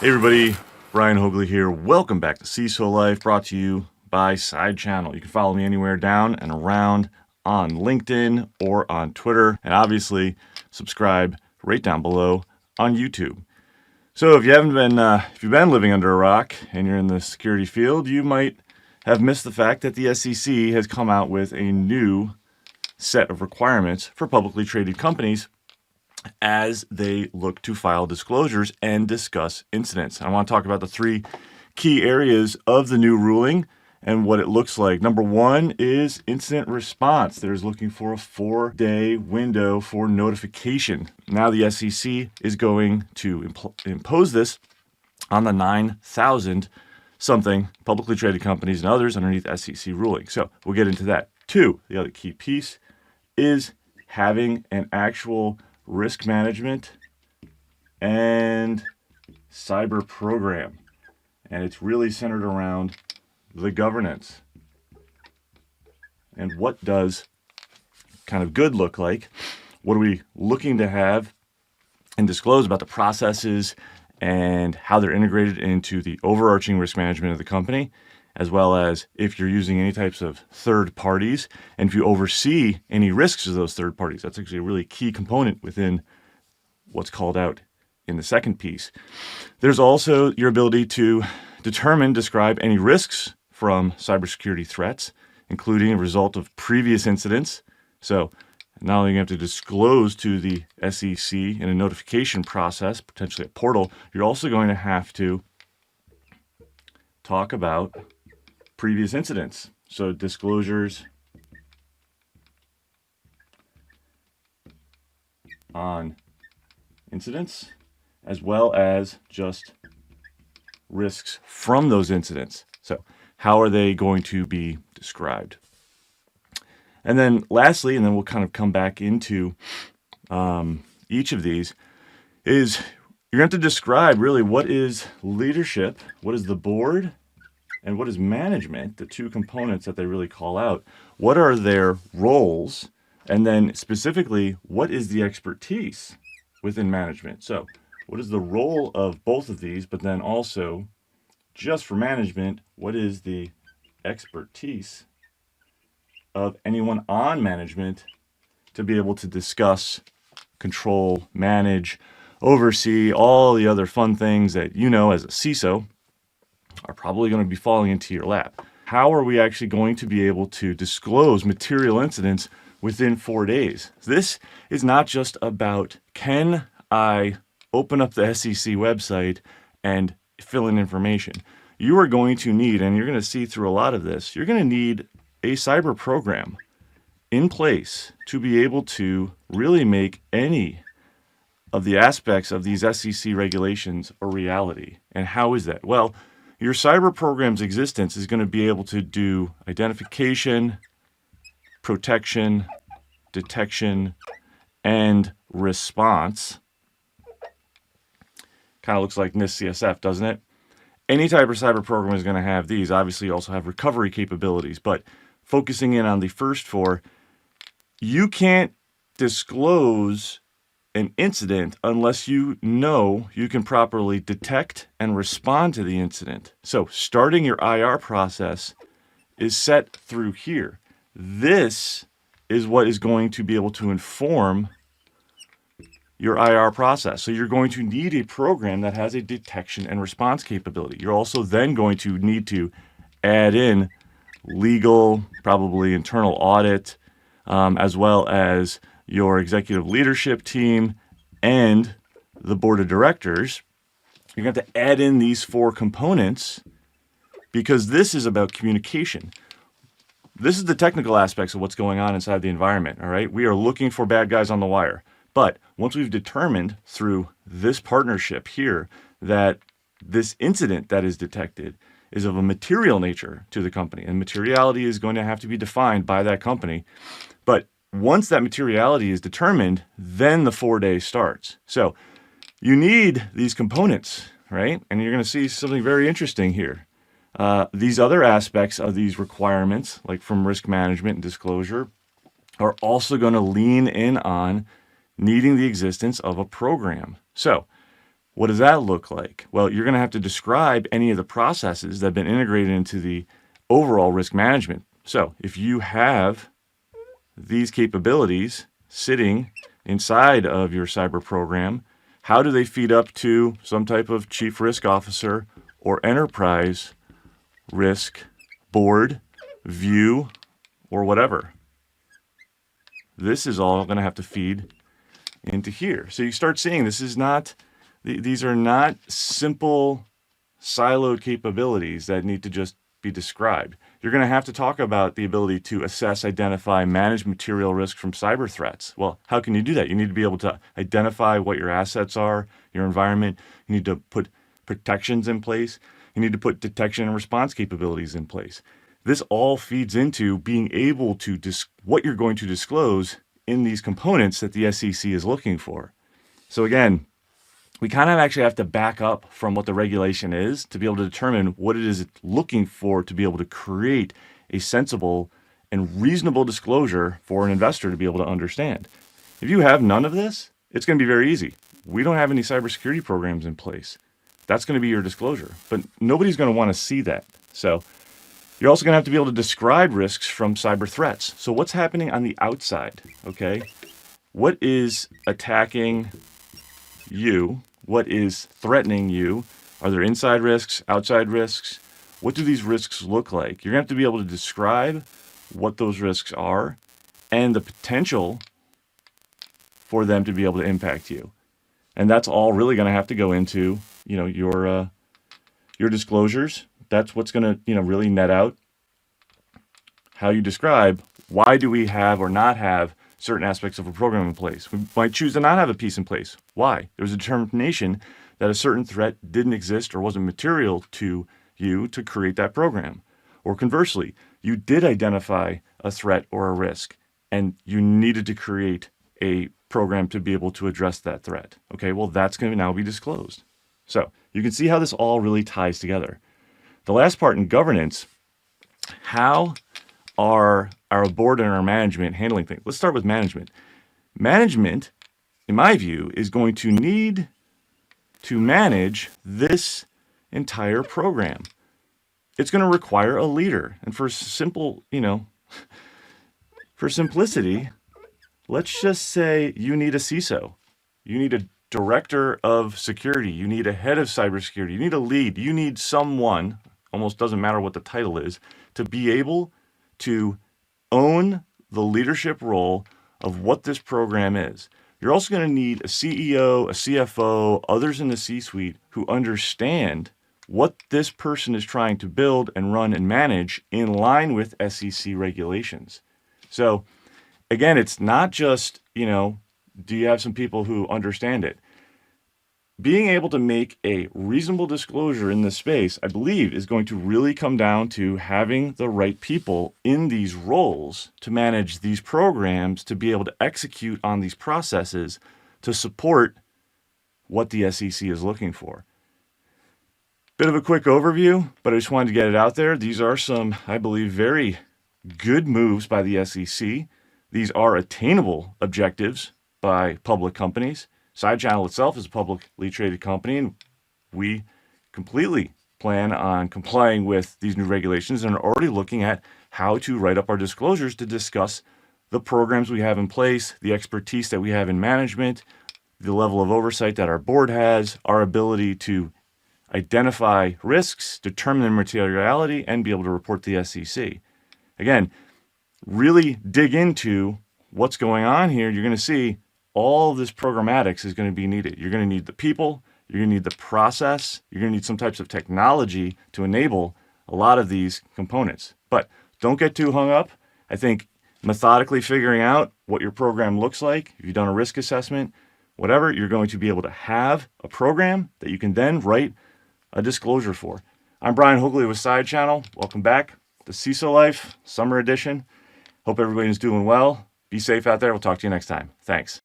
Hey everybody, Brian Hoagley here. Welcome back to cisolife, brought to you by SideChannel. You can follow me anywhere down and around on LinkedIn or on Twitter, and obviously subscribe right down below on YouTube. So if you've been living under a rock and you're in the security field, you might have missed the fact that the SEC has come out with a new set of requirements for publicly traded companies as they look to file disclosures and discuss incidents. I want to talk about the three key areas of the new ruling and what it looks like. Number one is incident response. There's looking for a 4-day window for notification. Now the SEC is going to impose this on the 9,000 something publicly traded companies and others underneath SEC ruling. So we'll get into that. Two, the other key piece is having an actual risk management and cyber program. And it's really centered around the governance. And what does kind of good look like? What are we looking to have and disclose about the processes and how they're integrated into the overarching risk management of the company, as well as if you're using any types of third parties, and if you oversee any risks of those third parties. That's actually a really key component within what's called out in the second piece. There's also your ability to describe any risks from cybersecurity threats, including a result of previous incidents. So not only do you have to disclose to the SEC in a notification process, potentially a portal, you're also going to have to talk about previous incidents. So disclosures on incidents, as well as just risks from those incidents. So how are they going to be described? And then lastly, and then we'll kind of come back into each of these, is you're going to have to describe really what is leadership, what is the board, and what is management, the two components that they really call out. What are their roles? And then specifically, what is the expertise within management? So what is the role of both of these? But then also, just for management, what is the expertise of anyone on management to be able to discuss, control, manage, oversee all the other fun things that you know as a CISO are probably going to be falling into your lap. How are we actually going to be able to disclose material incidents within 4 days? This is not just about, can I open up the SEC website and fill in information? You are going to need, and you're going to see through a lot of this, you're going to need a cyber program in place to be able to really make any of the aspects of these SEC regulations a reality. And how is that? Well, your cyber program's existence is going to be able to do identification, protection, detection, and response. Kind of looks like NIST CSF, doesn't it? Any type of cyber program is going to have these. Obviously, you also have recovery capabilities, but focusing in on the first four, you can't disclose an incident unless you know you can properly detect and respond to the incident. So starting your IR process is set through here. This is what is going to be able to inform your IR process. So you're going to need a program that has a detection and response capability. You're also then going to need to add in legal, probably internal audit, as well as your executive leadership team and the board of directors. You're going to have to add in these four components because this is about communication. This is the technical aspects of what's going on inside the environment, all right? We are looking for bad guys on the wire. But once we've determined through this partnership here that this incident that is detected is of a material nature to the company, and materiality is going to have to be defined by that company. But once that materiality is determined, then the 4 days starts. So you need these components, right? And you're going to see something very interesting here. These other aspects of these requirements, like from risk management and disclosure, are also going to lean in on needing the existence of a program. So What does that look like? Well, you're going to have to describe any of the processes that have been integrated into the overall risk management. So if you have these capabilities sitting inside of your cyber program, how do they feed up to some type of chief risk officer or enterprise risk board, view, or whatever? This is all going to have to feed into here. So you start seeing these are not simple siloed capabilities that need to just be described. You're going to have to talk about the ability to assess, identify, manage material risk from cyber threats. Well, how can you do that? You need to be able to identify what your assets are, your environment. You need to put protections in place. You need to put detection and response capabilities in place. This all feeds into being able to what you're going to disclose in these components that the SEC is looking for. So again, we kind of actually have to back up from what the regulation is to be able to determine what it is it's looking for to be able to create a sensible and reasonable disclosure for an investor to be able to understand. If you have none of this, it's going to be very easy. We don't have any cybersecurity programs in place. That's going to be your disclosure, but nobody's going to want to see that. So you're also going to have to be able to describe risks from cyber threats. So what's happening on the outside, okay? What is attacking you? What is threatening you? Are there inside risks, outside risks? What do these risks look like? You're going to have to be able to describe what those risks are and the potential for them to be able to impact you. And that's all really going to have to go into, your disclosures. That's what's going to, really net out how you describe why do we have or not have certain aspects of a program in place. We might choose to not have a piece in place. Why? There was a determination that a certain threat didn't exist or wasn't material to you to create that program. Or conversely, you did identify a threat or a risk and you needed to create a program to be able to address that threat. Okay, well, that's going to now be disclosed. So you can see how this all really ties together. The last part in governance, how are our board and our management handling things? Let's start with management. Management, in my view, is going to need to manage this entire program. It's going to require a leader. And for simplicity, let's just say you need a CISO. You need a director of security. You need a head of cybersecurity. You need a lead. You need someone, almost doesn't matter what the title is, to be able to own the leadership role of what this program is. You're also going to need a CEO, a CFO, others in the C-suite who understand what this person is trying to build and run and manage in line with SEC regulations. So again, it's not just, do you have some people who understand it? Being able to make a reasonable disclosure in this space, I believe, is going to really come down to having the right people in these roles to manage these programs, to be able to execute on these processes to support what the SEC is looking for. Bit of a quick overview, but I just wanted to get it out there. These are some, I believe, very good moves by the SEC. These are attainable objectives by public companies. SideChannel itself is a publicly traded company, and we completely plan on complying with these new regulations and are already looking at how to write up our disclosures to discuss the programs we have in place, the expertise that we have in management, the level of oversight that our board has, our ability to identify risks, determine their materiality, and be able to report to the SEC. Again, really dig into what's going on here. You're going to see all of this programmatics is going to be needed. You're going to need the people, you're going to need the process, you're going to need some types of technology to enable a lot of these components. But don't get too hung up. I think methodically figuring out what your program looks like, if you've done a risk assessment, whatever, you're going to be able to have a program that you can then write a disclosure for. I'm Brian Hoagley with SideChannel. Welcome back to cisolife Summer Edition. Hope everybody's doing well. Be safe out there. We'll talk to you next time. Thanks.